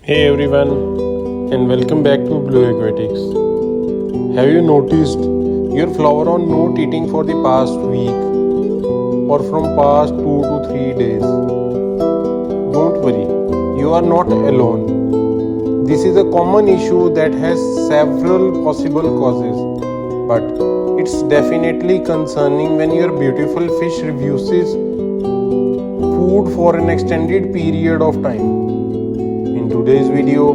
Hey everyone, and welcome back to Blue Aquatics. Have you noticed your flower on not eating for the past week or from past 2 to 3 days? Don't worry, you are not alone. This is a common issue that has several possible causes, but it's definitely concerning when your beautiful fish refuses food for an extended period of time. In today's video,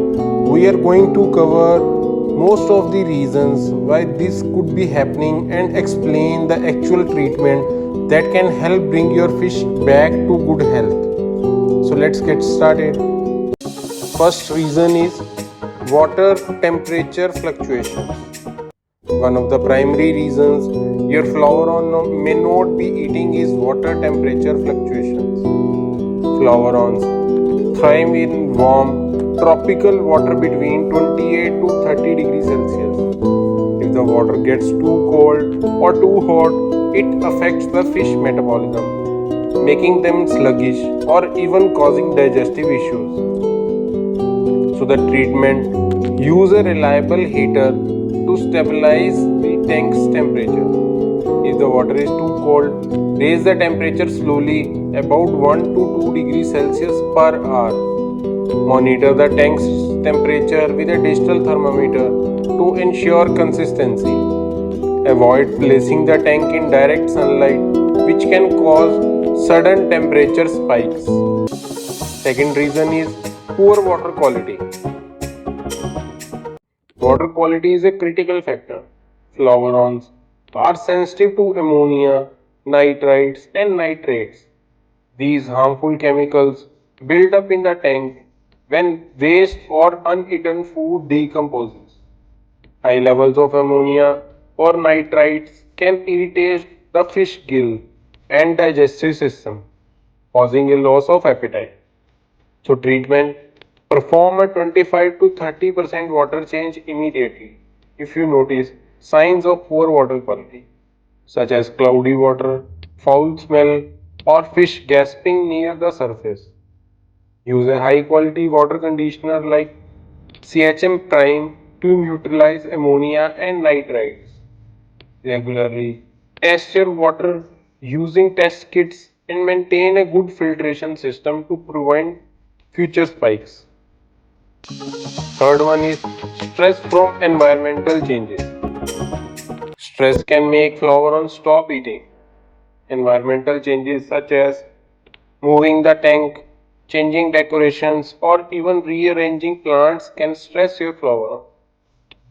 we are going to cover most of the reasons why this could be happening and explain the actual treatment that can help bring your fish back to good health. So let's get started. First reason is water temperature fluctuations. One of the primary reasons your flower may not be eating is water temperature fluctuations. Flowerons thrive in warm, tropical water between 28 to 30 degrees Celsius. If the water gets too cold or too hot, it affects the fish metabolism, making them sluggish or even causing digestive issues. So the treatment use a reliable heater to stabilize the tank's temperature. If the water is too cold, raise the temperature slowly about 1 to 2 degrees Celsius per hour. Monitor the tank's temperature with a digital thermometer to ensure consistency. Avoid placing the tank in direct sunlight, which can cause sudden temperature spikes. Second reason is poor water quality. Water quality is a critical factor. Flowerons are sensitive to ammonia, nitrites, and nitrates. These harmful chemicals build up in the tank when waste or uneaten food decomposes. High levels of ammonia or nitrites can irritate the fish gill and digestive system, causing a loss of appetite. So treatment, perform a 25 to 30% water change immediately if you notice signs of poor water quality such as cloudy water, foul smell, or fish gasping near the surface. Use a high quality water conditioner like CHM Prime to neutralize ammonia and nitrites. Regularly test your water using test kits and maintain a good filtration system to prevent future spikes. Third one is stress from environmental changes. Stress can make flowerons stop eating. Environmental changes such as moving the tank, changing decorations, or even rearranging plants can stress your flower.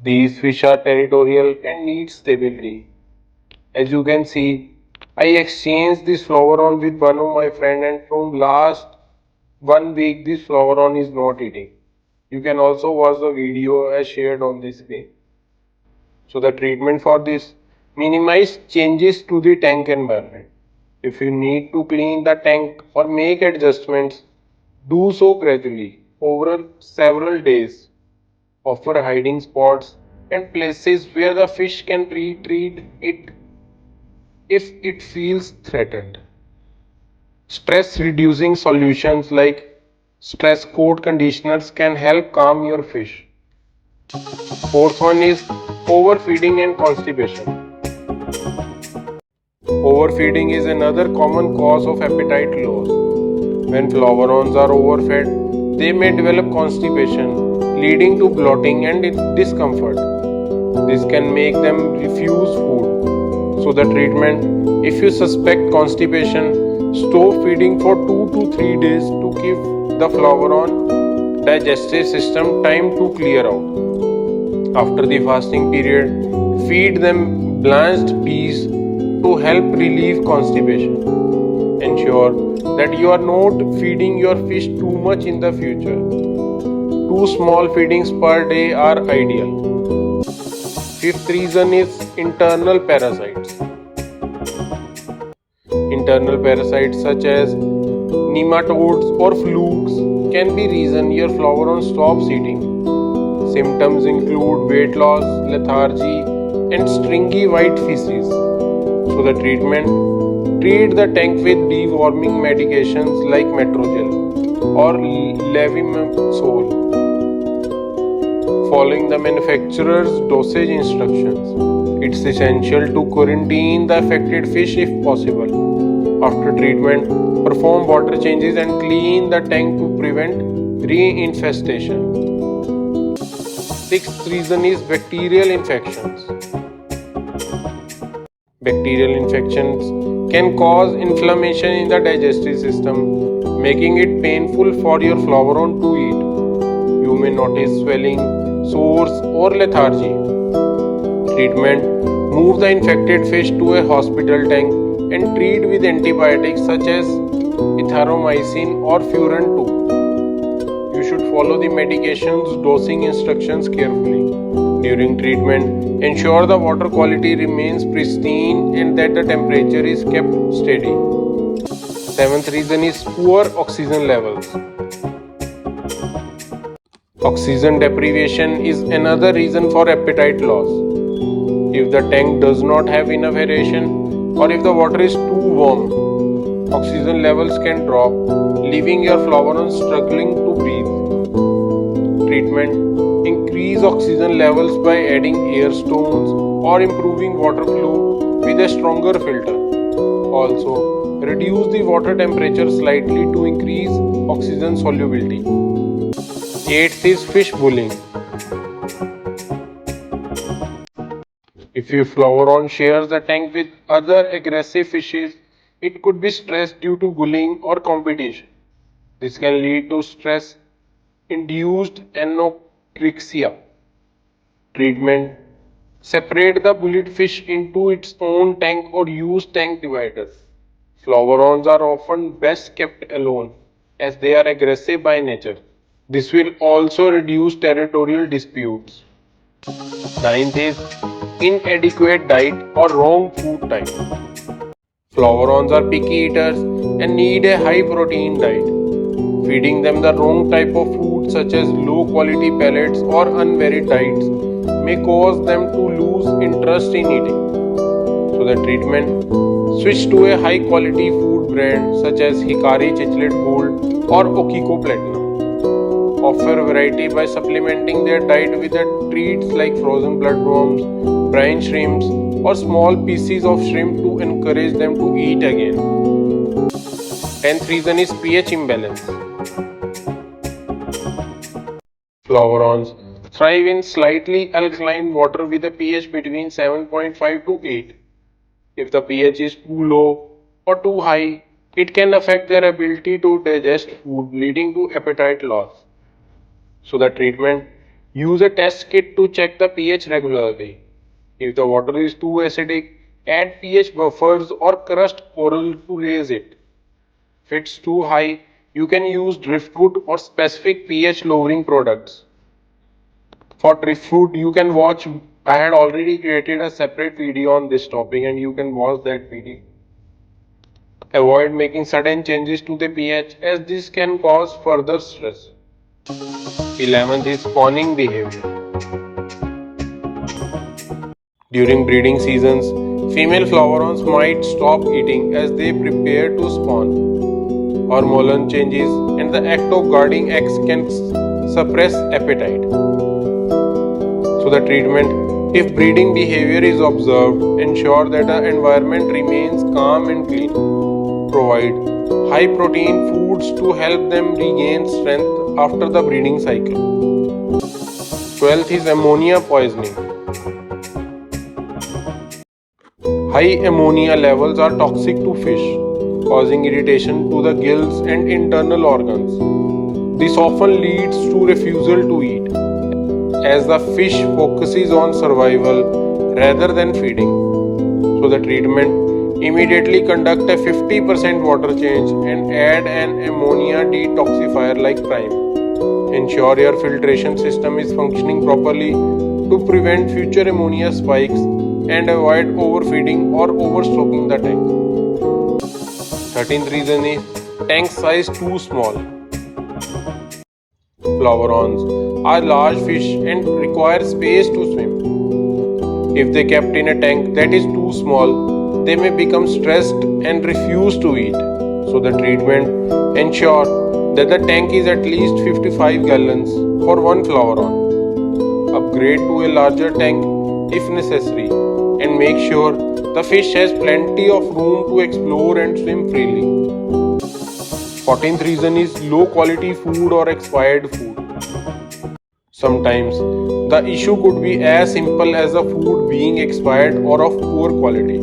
These fish are territorial and need stability. As you can see, I exchanged this floweron with one of my friend and from last 1 week this floweron is not eating. You can also watch the video I shared on this page. So the treatment for this, minimize changes to the tank environment. If you need to clean the tank or make adjustments, do so gradually over several days. Offer hiding spots and places where the fish can retreat it if it feels threatened. Stress reducing solutions like stress coat conditioners can help calm your fish. Fourth one is overfeeding and constipation. Overfeeding is another common cause of appetite loss. When flowerons are overfed, they may develop constipation, leading to bloating and discomfort. This can make them refuse food. So, the treatment, if you suspect constipation, stop feeding for 2 to 3 days to give the floweron digestive system time to clear out. After the fasting period, feed them blanched peas to help relieve constipation. Ensure that you are not feeding your fish too much in the future. 2 small feedings per day are ideal. Fifth reason is internal parasites. Internal parasites such as nematodes or flukes can be reason your floweron stops eating. Symptoms include weight loss, lethargy, and stringy white feces. So the treatment, treat the tank with deworming medications like Metrogel or Levimazole. following the manufacturer's dosage instructions. It's essential to quarantine the affected fish if possible. After treatment, perform water changes and clean the tank to prevent reinfestation. Sixth reason is bacterial infections. Bacterial infections can cause inflammation in the digestive system, making it painful for your floweron to eat. You may notice swelling, sores, or lethargy. Treatment: move the infected fish to a hospital tank and treat with antibiotics such as erythromycin or furan 2. You should follow the medication's dosing instructions carefully. During treatment, ensure the water quality remains pristine and that the temperature is kept steady. Seventh reason is poor oxygen levels. Oxygen deprivation is another reason for appetite loss. If the tank does not have enough aeration or if the water is too warm, oxygen levels can drop, leaving your floweron struggling to breathe. Treatment: increase oxygen levels by adding air stones or improving water flow with a stronger filter. Also, reduce the water temperature slightly to increase oxygen solubility. Eighth is fish bullying. If your floweron shares the tank with other aggressive fishes, it could be stress due to bullying or competition. This can lead to stress induced anorexia. Treatment: separate the bullied fish into its own tank or use tank dividers. Flowerons are often best kept alone as they are aggressive by nature. This will also reduce territorial disputes. Ninth is inadequate diet or wrong food type. Flowerons are picky eaters and need a high protein diet. Feeding them the wrong type of food, such as low quality pellets or unvaried diets, may cause them to lose interest in eating. So, the treatment: switch to a high quality food brand such as Hikari Chiclet Gold or Okiko Platinum. Offer variety by supplementing their diet with treats like frozen bloodworms, brine shrimps, or small pieces of shrimp to encourage them to eat again. 10th reason is pH imbalance. Flowerons thrive in slightly alkaline water with a pH between 7.5 to 8. If the pH is too low or too high, it can affect their ability to digest food, leading to appetite loss. So, the treatment: use a test kit to check the pH regularly. If the water is too acidic, add pH buffers or crushed coral to raise it. If it's too high, you can use driftwood or specific pH lowering products. For driftwood, you can watch. I had already created a separate video on this topic and you can watch that video. Avoid making sudden changes to the pH as this can cause further stress. 11th is spawning behavior. During breeding seasons, female flowerons might stop eating as they prepare to spawn. Hormonal changes and the act of guarding eggs can suppress appetite. So, the treatment: if breeding behavior is observed, ensure that the environment remains calm and clean. Provide high protein foods to help them regain strength after the breeding cycle. 12th is ammonia poisoning. High ammonia levels are toxic to fish, causing irritation to the gills and internal organs. This often leads to refusal to eat, as the fish focuses on survival rather than feeding. So, the treatment: immediately conduct a 50% water change and add an ammonia detoxifier like Prime. Ensure your filtration system is functioning properly to prevent future ammonia spikes and avoid overfeeding or overstocking the tank. 13th reason is tank size too small. Flowerons are large fish and require space to swim. If they kept in a tank that is too small, they may become stressed and refuse to eat. So, the treatment: ensure that the tank is at least 55 gallons for one floweron. upgrade to a larger tank if necessary, and make sure the fish has plenty of room to explore and swim freely. 14th reason is low quality food or expired food. Sometimes the issue could be as simple as the food being expired or of poor quality.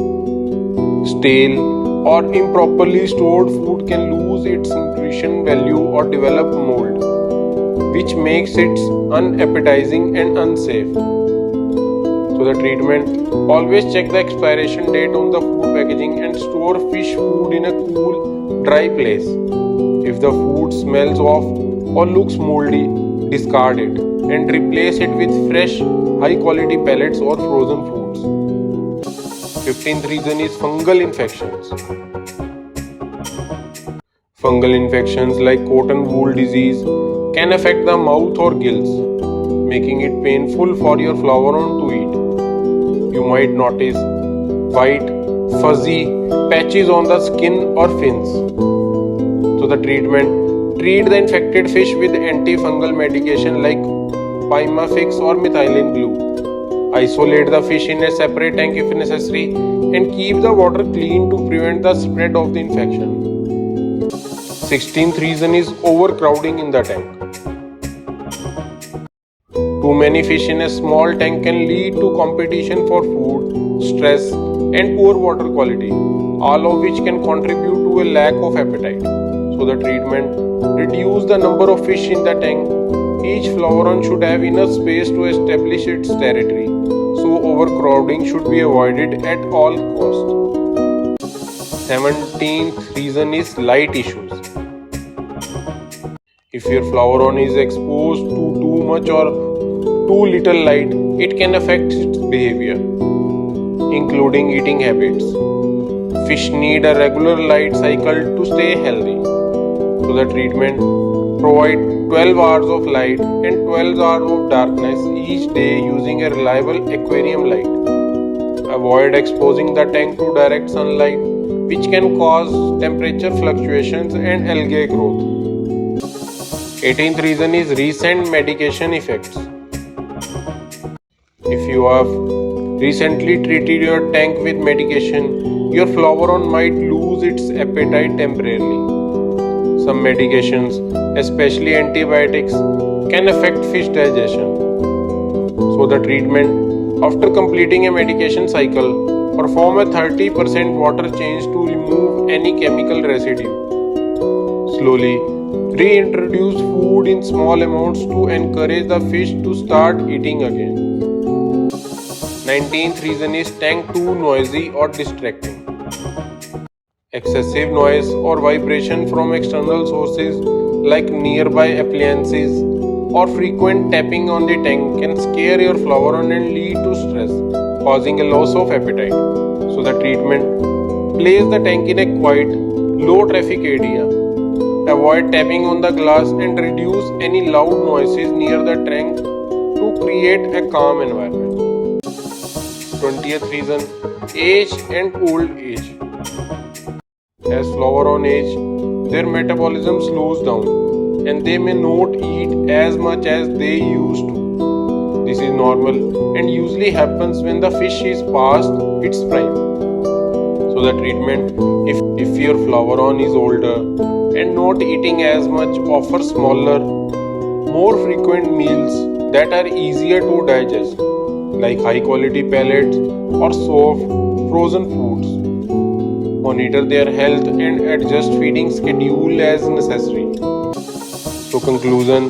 Stale or improperly stored food can lose its nutrition value or develop mold, which makes it unappetizing and unsafe. So the treatment: always check the expiration date on the food packaging and store fish food in a cool, dry place. If the food smells off or looks moldy, discard it and replace it with fresh, high quality pellets or frozen foods. 15th reason is fungal infections. Fungal infections like cotton wool disease can affect the mouth or gills, making it painful for your Floweron to eat. You might notice white, fuzzy patches on the skin or fins. So the treatment: treat the infected fish with antifungal medication like Pimafix or methylene blue. Isolate the fish in a separate tank if necessary and keep the water clean to prevent the spread of the infection. 16th reason is overcrowding in the tank. Too many fish in a small tank can lead to competition for food, stress, and poor water quality, all of which can contribute to a lack of appetite. So the treatment: reduce the number of fish in the tank. Each Floweron should have enough space to establish its territory, so overcrowding should be avoided at all costs. 17th reason is light issues. If your Floweron is exposed to too much or too little light, it can affect its behavior, including eating habits. Fish need a regular light cycle to stay healthy. So the treatment: provide 12 hours of light and 12 hours of darkness each day using a reliable aquarium light. Avoid exposing the tank to direct sunlight, which can cause temperature fluctuations and algae growth. 18th reason is recent medication effects. If you have recently treated your tank with medication, your Floweron might lose its appetite temporarily. Some medications, especially antibiotics, can affect fish digestion. So the treatment: after completing a medication cycle, perform a 30% water change to remove any chemical residue. Slowly reintroduce food in small amounts to encourage the fish to start eating again. 19th reason is tank too noisy or distracting. Excessive noise or vibration from external sources like nearby appliances or frequent tapping on the tank can scare your Floweron and lead to stress, causing a loss of appetite. So the treatment: place the tank in a quiet, low traffic area. Avoid tapping on the glass and reduce any loud noises near the tank to create a calm environment. 20th reason: age and old age. As Floweron age, their metabolism slows down and they may not eat as much as they used to. This is normal and usually happens when the fish is past its prime. So the treatment: if your Floweron is older and not eating as much, offer smaller, more frequent meals that are easier to digest, like high quality pellets or soft, frozen foods. Monitor their health and adjust feeding schedule as necessary. So conclusion: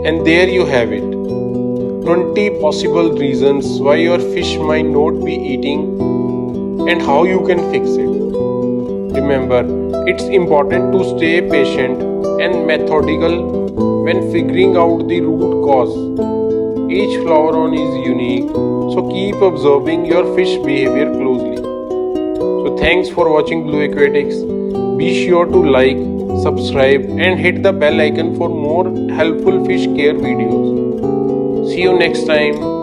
and there you have it, 20 possible reasons why your fish might not be eating and how you can fix it. Remember, it's important to stay patient and methodical when figuring out the root cause. Each Floweron is unique, so keep observing your fish behavior closely. So thanks for watching Blue Aquatics. Be sure to like, subscribe and hit the bell icon for more helpful fish care videos. See you next time.